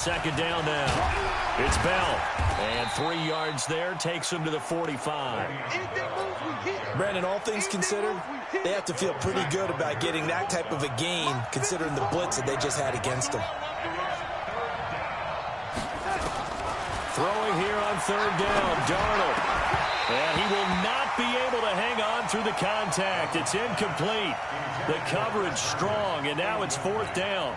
Second down now. It's Bell. And 3 yards there takes him to the 45. Brandon, all things considered, they have to feel pretty good about getting that type of a gain considering the blitz that they just had against them. Throwing here on third down, Darnold. And he will not be able to hang on through the contact. It's incomplete. The coverage strong, and now it's fourth down.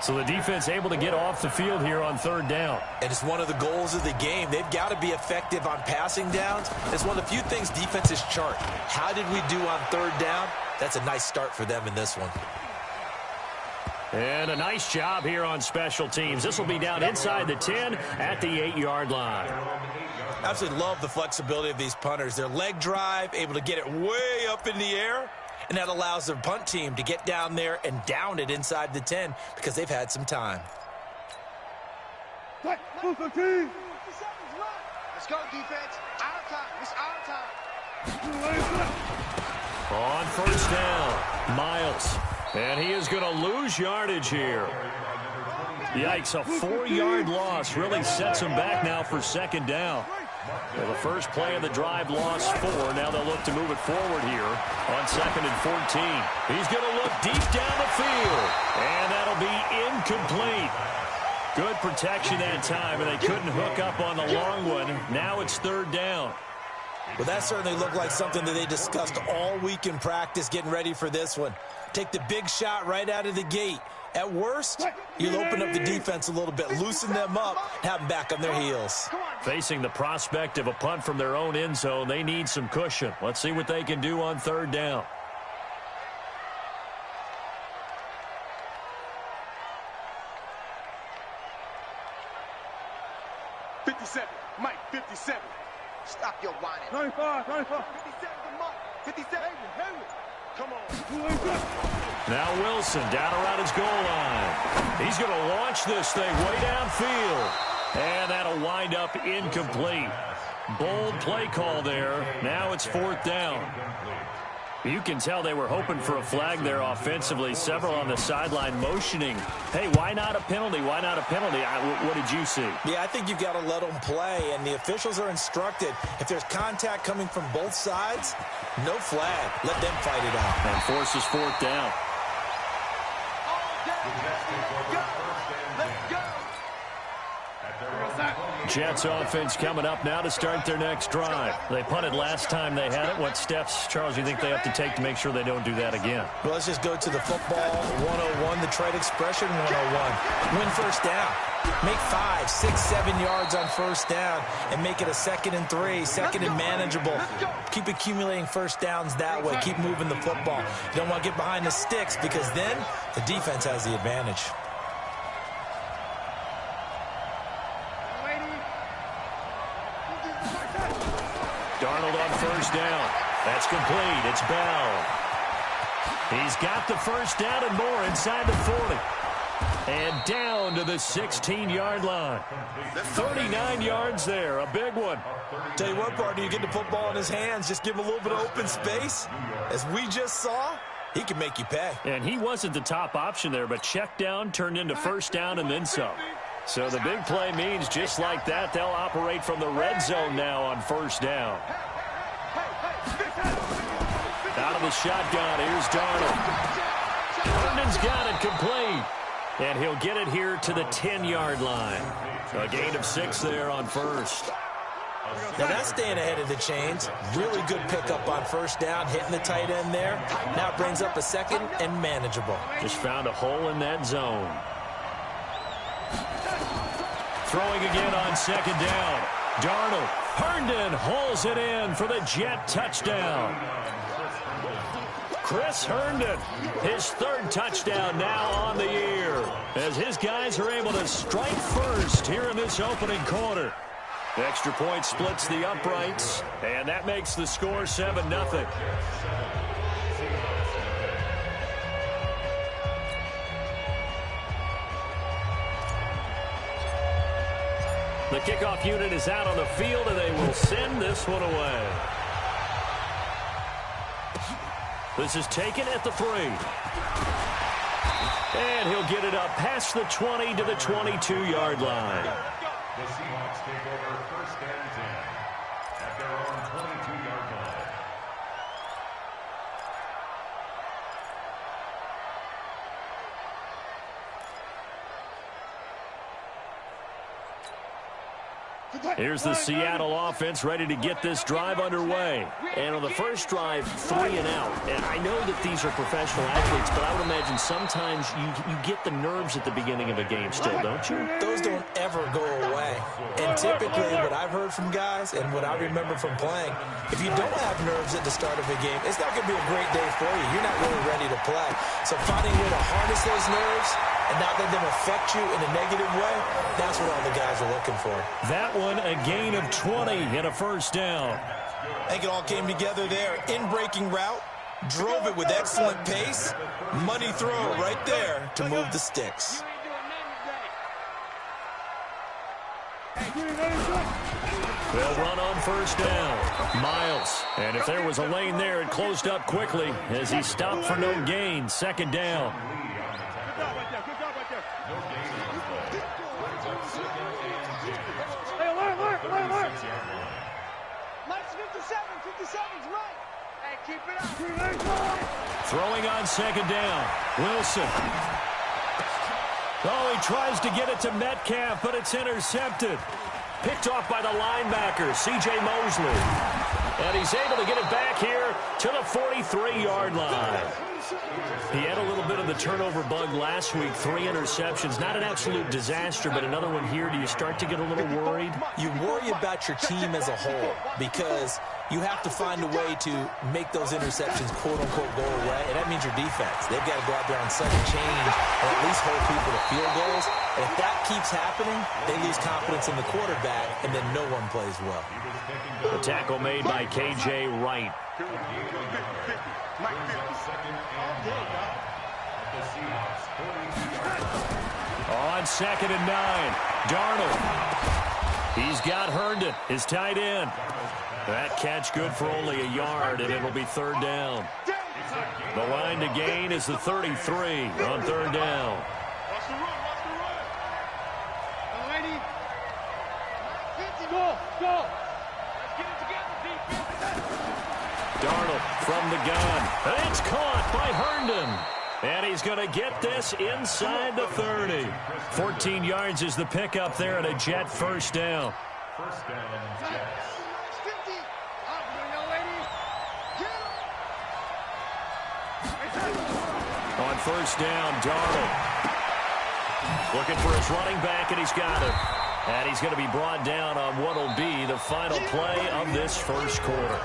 So the defense able to get off the field here on third down. And it's one of the goals of the game. They've got to be effective on passing downs. It's one of the few things defenses chart. How did we do on third down? That's a nice start for them in this one. And a nice job here on special teams. This will be down inside the 10 at the 8-yard line. Absolutely love the flexibility of these punters. Their leg drive, able to get it way up in the air. And that allows their punt team to get down there and down it inside the 10 because they've had some time. Let's go, defense. Our time. It's our time. On first down, Miles. And he is going to lose yardage here. Yikes, a 4-yard loss really sets him back now for second down. Well, the first play of the drive lost 4. Now they'll look to move it forward here on 2nd and 14. He's going to look deep down the field. And that'll be incomplete. Good protection that time, and they couldn't hook up on the long one. Now it's third down. Well, that certainly looked like something that they discussed all week in practice getting ready for this one. Take the big shot right out of the gate. At worst, you'll open up the defense a little bit, loosen them up, have them back on their heels. Facing the prospect of a punt from their own end zone, they need some cushion. Let's see what they can do on third down. Mike, 57. Stop your whining. 95. 57 to Mike. 57. Come on. Now Wilson down around his goal line. He's going to launch this thing way downfield. And that'll wind up incomplete. Bold play call there. Now it's fourth down. You can tell they were hoping for a flag there offensively. Several on the sideline motioning. Hey, why not a penalty? Why not a penalty? What did you see? Yeah, I think you've got to let them play, and the officials are instructed. If there's contact coming from both sides, no flag. Let them fight it out. And forces fourth down. Jets offense coming up now to start their next drive. They punted last time they had it. What steps, Charles, do you think they have to take to make sure they don't do that again? Well, let's just go to the football 101, the trade expression 101. Win first down. Make 5, 6, 7 yards on first down and make it a 2nd and 3, 2nd and manageable. Keep accumulating first downs that way. Keep moving the football. You don't want to get behind the sticks because then the defense has the advantage. Darnold on first down. That's complete. It's Bell. He's got the first down and more inside the 40. And down to the 16-yard line. 39 yards there. A big one. Tell you what, partner, you get the football in his hands, just give him a little bit of open space. As we just saw, he can make you pay. And he wasn't the top option there, but check down turned into first down and then some. So the big play means just like that, they'll operate from the red zone now on first down. Out of the shotgun, here's Darnold. Herndon's got it complete. And he'll get it here to the 10-yard line. A gain of 6 there on first. Now that's staying ahead of the chains. Really good pickup on first down, hitting the tight end there. Now it brings up a 2nd and manageable. Just found a hole in that zone. Throwing again on second down. Darnold. Herndon hauls it in for the Jet touchdown. Chris Herndon, his 3rd touchdown now on the year, as his guys are able to strike first here in this opening quarter. The extra point splits the uprights, and that makes the score 7-0. The kickoff unit is out on the field, and they will send this one away. This is taken at the 3. And he'll get it up past the 20 to the 22-yard line. The Seahawks take over first and 10 at their own 22-yard line. Here's the Seattle offense ready to get this drive underway. And on the first drive, 3 and out. And I know that these are professional athletes, but I would imagine sometimes you get the nerves at the beginning of a game still, don't you? Those don't ever go away. And typically what I've heard from guys and what I remember from playing, if you don't have nerves at the start of a game, it's not going to be a great day for you. You're not really ready to play. So finding a way to harness those nerves and not let them affect you in a negative way, that's what all the guys are looking for. That one, a gain of 20 and a first down. I think it all came together there. In-breaking route, drove it with excellent pace. Money throw right there to move the sticks. They'll run on first down. Miles. And if there was a lane there, it closed up quickly as he stopped for no gain. Second down. Throwing on second down. Wilson. Oh, he tries to get it to Metcalf, but it's intercepted. Picked off by the linebacker, C.J. Mosley. And he's able to get it back here to the 43-yard line. He had a little bit of the turnover bug last week, 3 interceptions. Not an absolute disaster, but another one here. Do you start to get a little worried? You worry about your team as a whole because you have to find a way to make those interceptions, quote-unquote, go away, and that means your defense. They've got to go out there on second change and at least hold people to field goals. And if that keeps happening, they lose confidence in the quarterback, and then no one plays well. The tackle made by K.J. Wright. On second and 9, Darnold. He's got Herndon, his tight end. That catch good for only a yard, and it'll be third down. The line to gain is the 33 on third down. Watch the run, watch the run. Lady. Go, go. Let's get it together, defense. Darnold from the gun. And it's caught by Herndon. And he's going to get this inside the 30. 14 yards is the pickup there and a Jet first down. First down, Jets. On first down, Darnold. Looking for his running back, and he's got it. And he's going to be brought down on what will be the final play of this first quarter.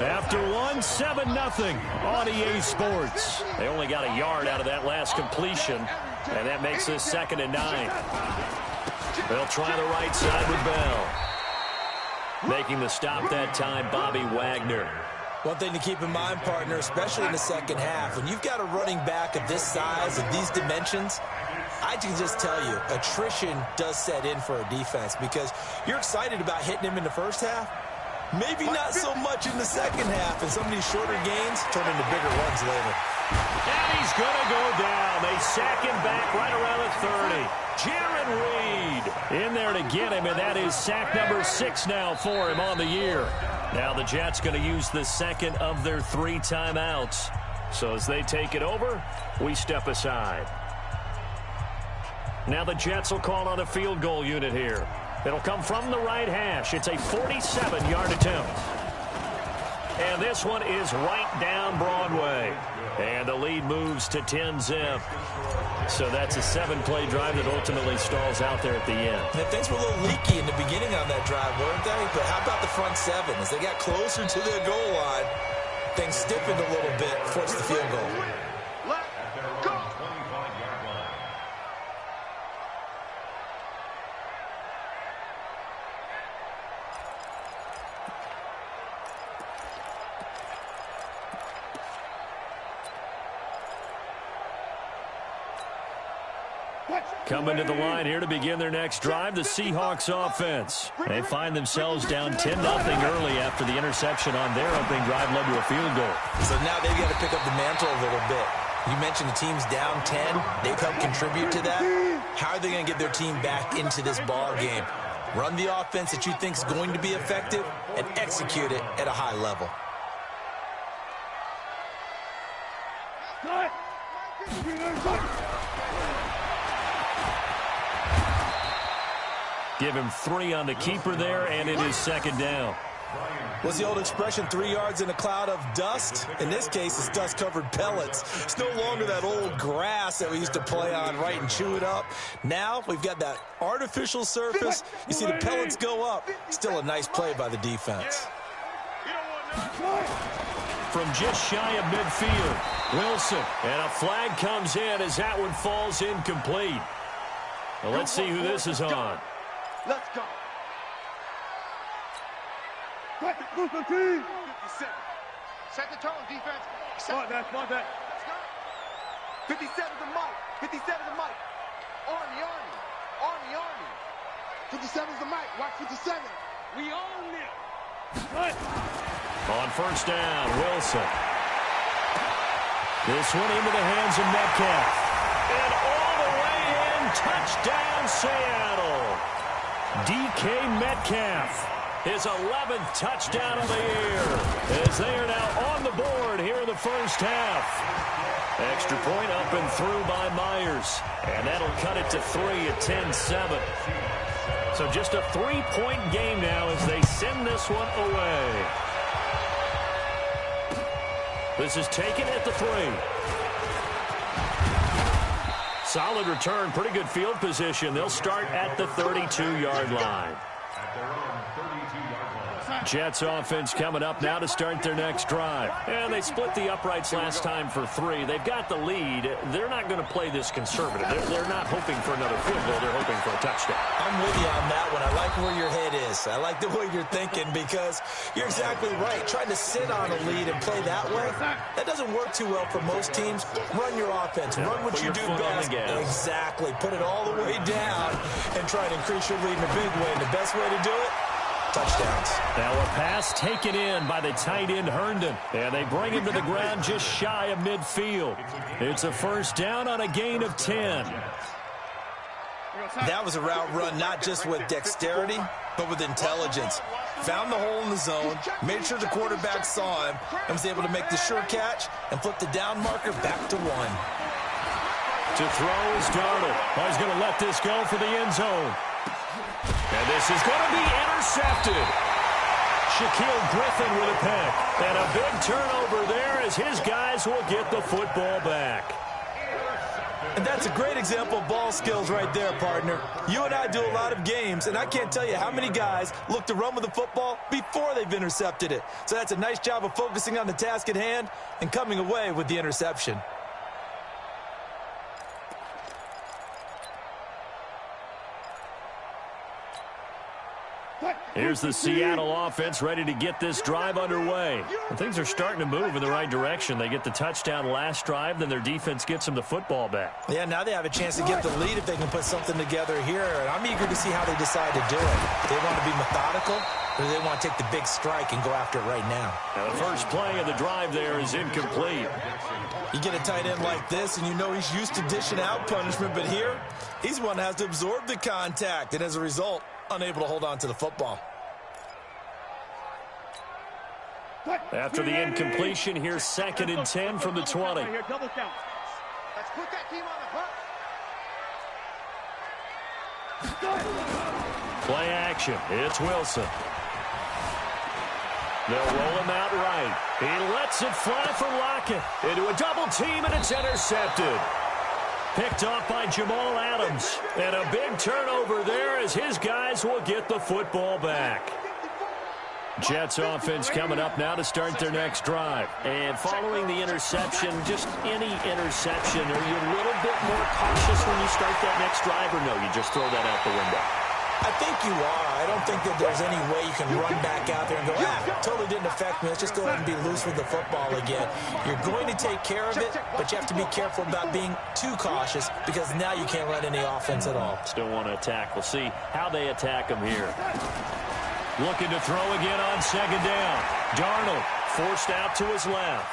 After one, 7-0 on EA Sports. They only got a yard out of that last completion, and that makes this second and 9. They'll try the right side with Bell. Making the stop that time, Bobby Wagner. One thing to keep in mind, partner, especially in the second half, when you've got a running back of this size, of these dimensions, I can just tell you, attrition does set in for a defense because you're excited about hitting him in the first half. Maybe not so much in the second half, and some of these shorter gains turn into bigger runs later. And he's going to go down. They sack him back right around the 30. Jaron Reed in there to get him, and that is sack number 6 now for him on the year. Now the Jets going to use the second of their 3 timeouts. So as they take it over, we step aside. Now the Jets will call on a field goal unit here. It'll come from the right hash. It's a 47-yard attempt. And this one is right down Broadway. And the lead moves to 10-zip. So that's a 7-play drive that ultimately stalls out there at the end. And things were a little leaky in the beginning on that drive, weren't they? But how about the front 7? As they got closer to their goal line, things stiffened a little bit, forced the field goal. Coming to the line here to begin their next drive, the Seahawks offense. They find themselves down 10-0 early after the interception on their opening drive led to a field goal. So now they've got to pick up the mantle a little bit. You mentioned the team's down 10. They've helped contribute to that. How are they going to get their team back into this ball game? Run the offense that you think is going to be effective and execute it at a high level. Give him 3 on the keeper there, and it is second down. What's the old expression, 3 yards in a cloud of dust? In this case, it's dust-covered pellets. It's no longer that old grass that we used to play on, right, and chew it up. Now we've got that artificial surface. You see the pellets go up. Still a nice play by the defense. From just shy of midfield, Wilson. And a flag comes in as that one falls incomplete. Well, let's see who this is on. Let's go. 57. Set the tone, defense. Smart that. 57 to Mike. 57 to Mike. Army. 57 is the Mike. Watch 57. We own it. On first down, Wilson. This one into the hands of Metcalf. And all the way in, touchdown Seattle. DK Metcalf. His 11th touchdown of the year, as they are now on the board here in the first half. Extra point up and through by Myers, and that'll cut it to 3 at 10-7. So just a 3-point game now as they send this one away. This is taken at the 3. Solid return, pretty good field position. They'll start at the 32-yard line. Jets offense coming up now to start their next drive. And they split the uprights last time for 3. They've got the lead. They're not going to play this conservative. They're not hoping for another field goal. They're hoping for a touchdown. I'm with you on that one. I like where your head is. I like the way you're thinking because you're exactly right. Trying to sit on a lead and play that way, that doesn't work too well for most teams. Run your offense. Run what you do best. Exactly. Put it all the way down and try to increase your lead in a big way. And the best way to do it, touchdowns. Now a pass taken in by the tight end Herndon. And they bring him to the ground just shy of midfield. It's a first down on a gain of 10. That was a route run not just with dexterity, but with intelligence. Found the hole in the zone, made sure the quarterback saw him, and was able to make the sure catch and flip the down marker back to 1. To throw is Darnold. He's going to let this go for the end zone. And this is going to be intercepted. Shaquille Griffin with a pick. And a big turnover there as his guys will get the football back. And that's a great example of ball skills right there, partner. You and I do a lot of games, and I can't tell you how many guys look to run with the football before they've intercepted it. So that's a nice job of focusing on the task at hand and coming away with the interception. Here's the Seattle offense ready to get this drive underway. And things are starting to move in the right direction. They get the touchdown last drive, then their defense gets them the football back. Yeah, now they have a chance to get the lead if they can put something together here. And I'm eager to see how they decide to do it. They want to be methodical, or do they want to take the big strike and go after it right now? Now the first play of the drive there is incomplete. You get a tight end like this, and you know he's used to dishing out punishment, but here, he's one that has to absorb the contact, and as a result, unable to hold on to the football. After the incompletion, here's 2nd and 10 from the 20. Let's put that team on the bus. Play action. It's Wilson. They'll roll him out right. He lets it fly for Lockett. Into a double team, and it's intercepted. Picked off by Jamal Adams. And a big turnover there as his guys will get the football back. Jets offense coming up now to start their next drive. And following the interception, just any interception, are you a little bit more cautious when you start that next drive, or no, you just throw that out the window? I think you are. I don't think that there's any way you can run back out there and go, totally didn't affect me. Let's just go ahead and be loose with the football again. You're going to take care of it, but you have to be careful about being too cautious because now you can't run any offense at all. Still want to attack. We'll see how they attack him here. Looking to throw again on 2nd down. Darnold forced out to his left.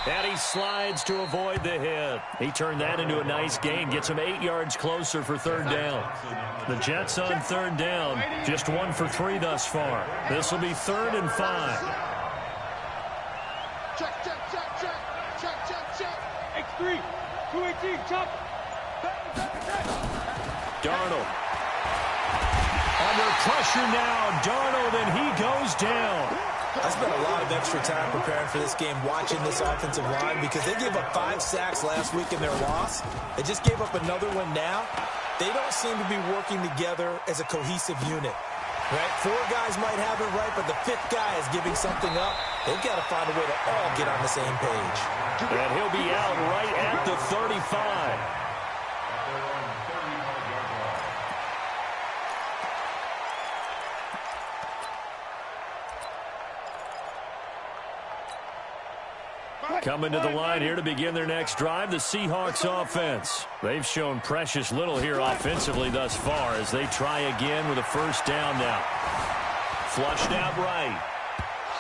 And he slides to avoid the hit. He turned that into a nice gain. Gets him 8 yards closer for third down. The Jets on third down. Just 1 for 3 thus far. This will be 3rd and 5. Check, check, check, check. Check, check, check. X3, 218, chop. Darnold. Under pressure now. Darnold, and he goes down. I spent a lot of extra time preparing for this game, watching this offensive line, because they gave up 5 sacks last week in their loss. They just gave up another one now. They don't seem to be working together as a cohesive unit. Right? 4 guys might have it right, but the 5th guy is giving something up. They've got to find a way to all get on the same page. And he'll be out right at the 35. Coming to the line here to begin their next drive, the Seahawks offense. They've shown precious little here offensively thus far as they try again with a first down now. Flushed out right.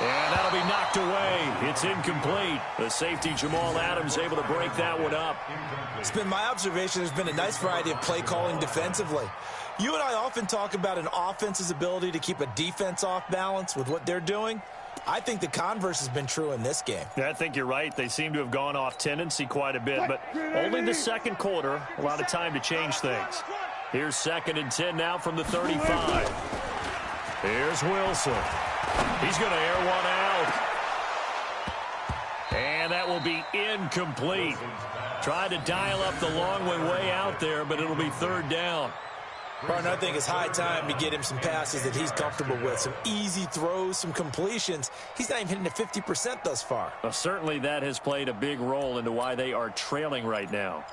And that'll be knocked away. It's incomplete. The safety, Jamal Adams, able to break that one up. It's been my observation there's been a nice variety of play calling defensively. You and I often talk about an offense's ability to keep a defense off balance with what they're doing. I think the converse has been true in this game. Yeah, I think you're right. They seem to have gone off tendency quite a bit, but only the second quarter. A lot of time to change things. Here's 2nd and 10 now from the 35. Here's Wilson. He's going to air one out. And that will be incomplete. Tried to dial up the long one way out there, but it'll be 3rd down. Partner, I think it's high time to get him some passes that he's comfortable with. Some easy throws, some completions. He's not even hitting at 50% thus far. Well, certainly that has played a big role into why they are trailing right now.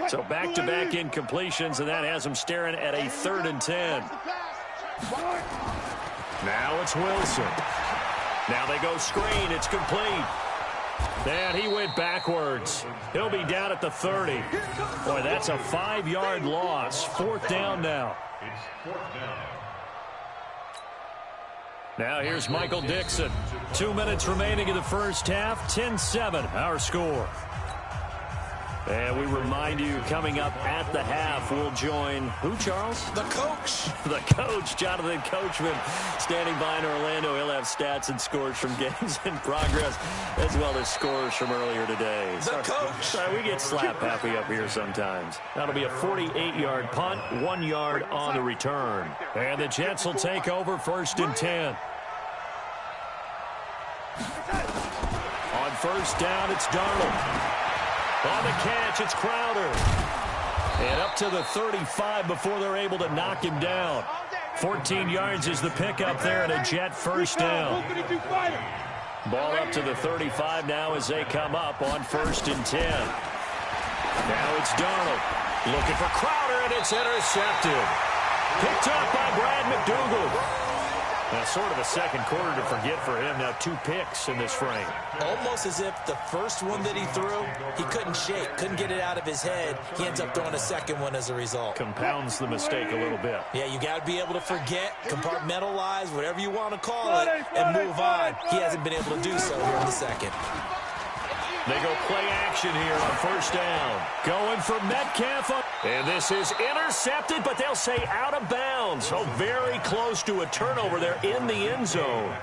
So back-to-back incompletions, and that has them staring at a 3rd and 10. Now it's Wilson. Now they go screen. It's complete. And he went backwards. He'll be down at the 30. Boy, that's a 5-yard loss. 4th down now. It's 4th down. Now here's Michael Dixon. 2 minutes remaining in the first half. 10-7, our score. And we remind you, coming up at the half, we'll join who, Charles? The coach. The coach, Jonathan Coachman, standing by in Orlando. He'll have stats and scores from games in progress, as well as scores from earlier today. The coach. Sorry, we get slap happy up here sometimes. That'll be a 48-yard punt, 1 yard on the return. And the Jets will take over 1st and 10. On first down, it's Darnold. On the catch, it's Crowder. And up to the 35 before they're able to knock him down. 14 yards is the pickup there and a Jet first down. Ball up to the 35 now as they come up on 1st and 10. Now it's Darnold. Looking for Crowder, and it's intercepted. Picked up by Brad McDougal. Now, sort of a second quarter to forget for him. Now 2 picks in this frame. Almost as if the first one that he threw, he couldn't shake, couldn't get it out of his head. He ends up throwing a second one as a result. Compounds the mistake a little bit. Yeah, you got to be able to forget, compartmentalize, whatever you want to call it, and move on. He hasn't been able to do so here in the second. They go play action here on first down. Going for Metcalf. And this is intercepted, but they'll say out of bounds. So very close to a turnover there in the end zone.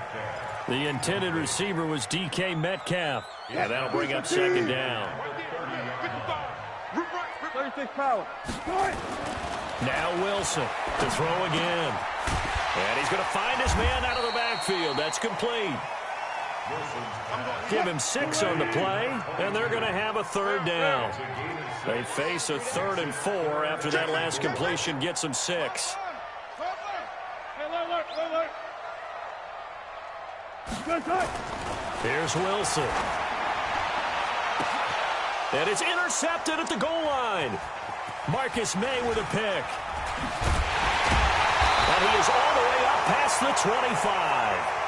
The intended receiver was DK Metcalf. And that'll bring up 2nd down. Now Wilson to throw again. And he's going to find his man out of the backfield. That's complete. Give him 6 on the play, and they're going to have a 3rd down. They face a 3rd and 4 after that last completion gets them 6. Here's Wilson. And it's intercepted at the goal line. Marcus May with a pick. And he is all the way up past the 25.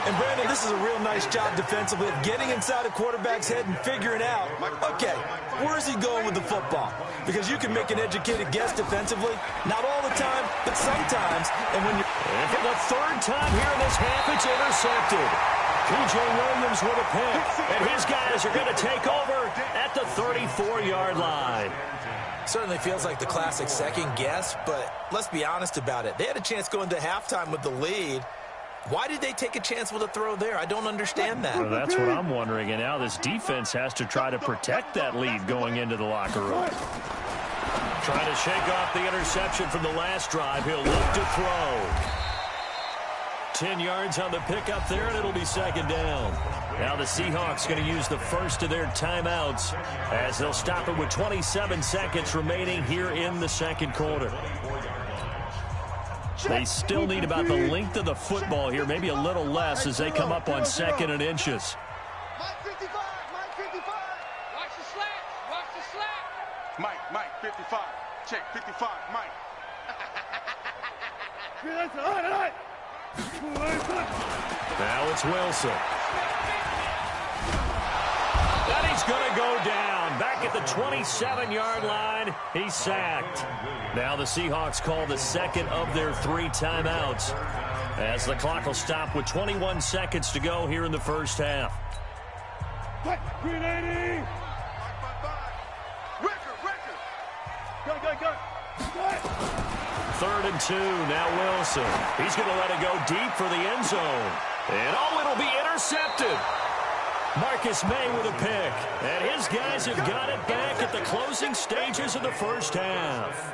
And, Brandon, this is a real nice job defensively of getting inside a quarterback's head and figuring out, okay, where is he going with the football? Because you can make an educated guess defensively, not all the time, but sometimes. And when you're... And for the third time here in this half, it's intercepted. P.J. Williams with a pick, and his guys are going to take over at the 34-yard line. Certainly feels like the classic second guess, but let's be honest about it. They had a chance going to halftime with the lead. Why did they take a chance with a throw there? I don't understand that. Well, that's what I'm wondering, and now this defense has to try to protect that lead going into the locker room. Trying to shake off the interception from the last drive. He'll look to throw. 10 yards on the pickup there, and it'll be second down. Now the Seahawks going to use the first of their timeouts as they'll stop it with 27 seconds remaining here in the second quarter. They still need about the length of the football here, maybe a little less as they come up on 2nd and inches. Mike 55, Mike 55. Watch the slap, watch the slap. Mike 55. Check 55, Mike. Now it's Wilson. And he's going to go down. Back at the 27-yard line, he's sacked. Now the Seahawks call the second of their 3 timeouts as the clock will stop with 21 seconds to go here in the first half. Go. 3rd and 2, now Wilson. He's going to let it go deep for the end zone. And it'll be intercepted. Marcus May with a pick. And his guys have got it back at the closing stages of the first half.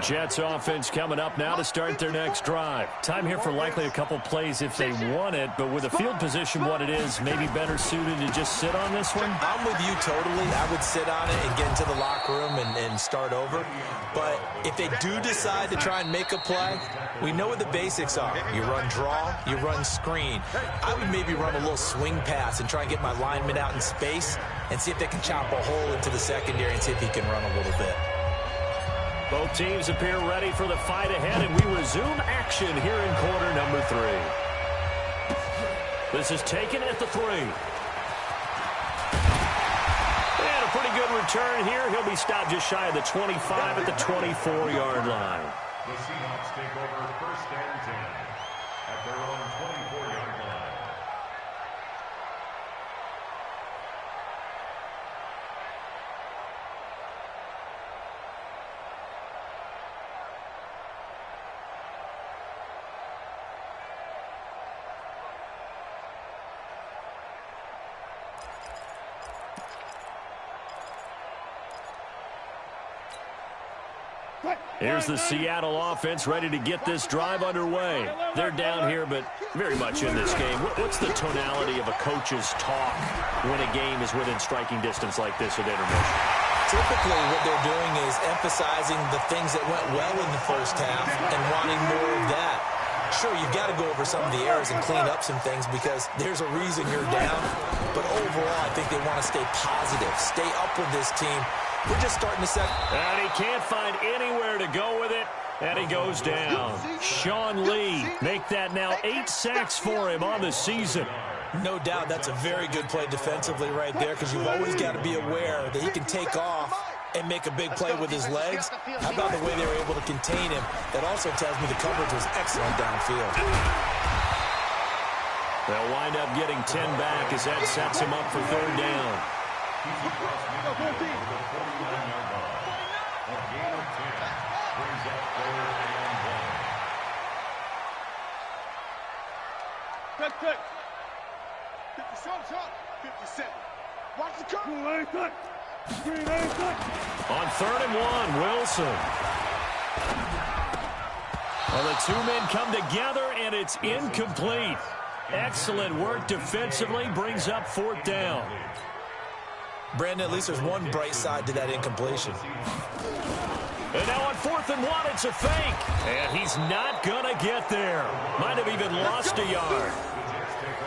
Jets offense coming up now to start their next drive. Time here for likely a couple plays if they want it, but with the field position what it is, maybe better suited to just sit on this one? I'm with you totally. I would sit on it and get into the locker room and start over. But if they do decide to try and make a play, we know what the basics are. You run draw, you run screen. I would maybe run a little swing pass and try and get my lineman out in space and see if they can chop a hole into the secondary and see if he can run a little bit. Both teams appear ready for the fight ahead, and we resume action here in quarter number 3. This is taken at the 3. And a pretty good return here. He'll be stopped just shy of the 25 at the 24-yard line. The Seahawks take over 1st and 10 at their own 24-yard line. Here's the Seattle offense ready to get this drive underway. They're down here, but very much in this game. What's the tonality of a coach's talk when a game is within striking distance like this at intermission? Typically, what they're doing is emphasizing the things that went well in the first half and wanting more of that. Sure, you've got to go over some of the errors and clean up some things because there's a reason you're down. But overall, I think they want to stay positive, stay up with this team. We're just starting to set. And he can't find anywhere to go with it, and he goes down. Sean Lee, make that now 8 sacks for him on the season. No doubt that's a very good play defensively right there because you've always got to be aware that he can take off and make a big play with his legs. How about the way they were able to contain him? That also tells me the coverage was excellent downfield. They'll wind up getting 10 back as that sets him up for 3rd down. Check. 57. Watch the cover. On 3rd and 1, Wilson. Well, the 2 men come together, and it's incomplete. Excellent work defensively, brings up 4th down. Brandon, at least there's one bright side to that incompletion. And now on 4th and 1, it's a fake. And he's not going to get there. Might have even lost a yard.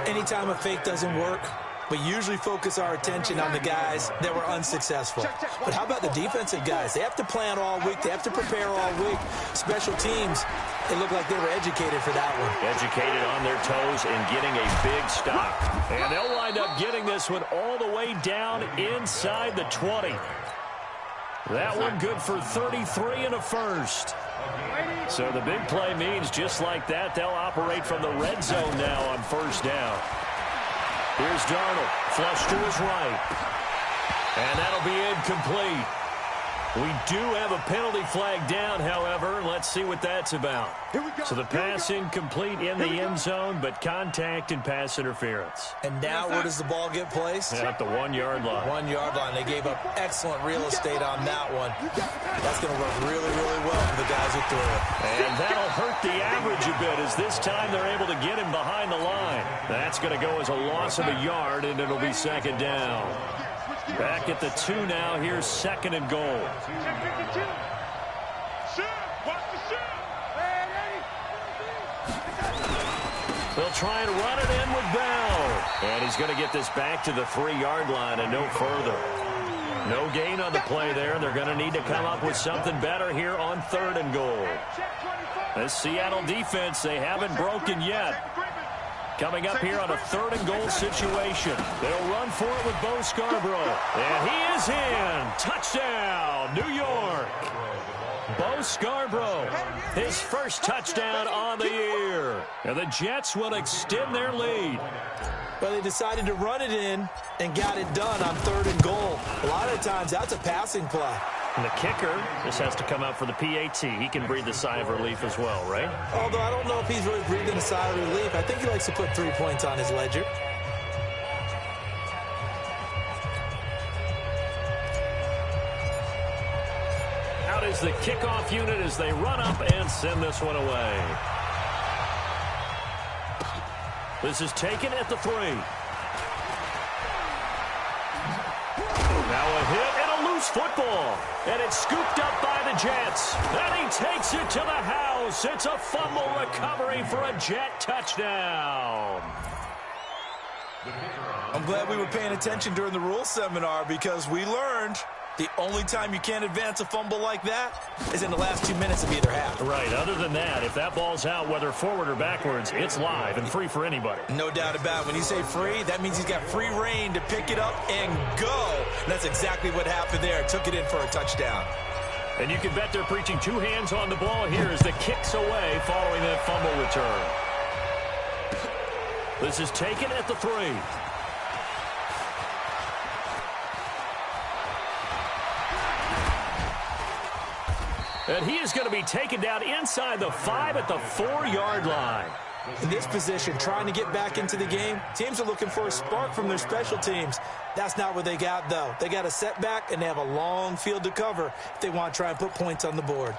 Anytime a fake doesn't work, but usually focus our attention on the guys that were unsuccessful. But how about the defensive guys? They have to plan all week. They have to prepare all week. Special teams, it looked like they were educated for that one. Educated on their toes and getting a big stop. And they'll wind up getting this one all the way down inside the 20. That one good for 33 and a first. So the big play means just like that, they'll operate from the red zone now on first down. Here's Darnold, flush to his right. And that'll be incomplete. We do have a penalty flag down, however. Let's see what that's about. So the pass incomplete in the end zone, but contact and pass interference. And now where does the ball get placed? At the 1-yard line. 1-yard line. They gave up excellent real estate on that one. That's going to work really, really well for the guys who threw it. And that'll hurt the average a bit as this time they're able to get him behind the line. That's going to go as a loss of a yard, and it'll be second down. Back at the 2 now. Here's second and goal. They'll try and run it in with Bell. And he's going to get this back to the 3-yard line and no further. No gain on the play there. They're going to need to come up with something better here on third and goal. This Seattle defense, they haven't broken yet. Coming up here on a third and goal situation. They'll run for it with Bo Scarborough. And he is in. Touchdown, New York. Bo Scarborough, his first touchdown on the year. And the Jets will extend their lead. Well, they decided to run it in and got it done on third and goal. A lot of times, that's a passing play. And the kicker just has to come out for the PAT. He can breathe a sigh of relief as well, right? Although I don't know if he's really breathing a sigh of relief. I think he likes to put 3 points on his ledger. Out is the kickoff unit as they run up and send this one away. This is taken at the 3. Now a hit and a loose football. And it's scooped up by the Jets. And he takes it to the house. It's a fumble recovery for a Jet touchdown. I'm glad we were paying attention during the rules seminar because we learned the only time you can't advance a fumble like that is in the last 2 minutes of either half. Right. Other than that, if that ball's out, whether forward or backwards, it's live and free for anybody. No doubt about it. When you say free, that means he's got free reign to pick it up and go. And that's exactly what happened there. Took it in for a touchdown. And you can bet they're preaching 2 hands on the ball here as the kick's away following that fumble return. This is taken at the 3. And he is going to be taken down inside the 5 at the 4-yard line. In this position, trying to get back into the game, teams are looking for a spark from their special teams. That's not what they got, though. They got a setback, and they have a long field to cover if they want to try and put points on the board.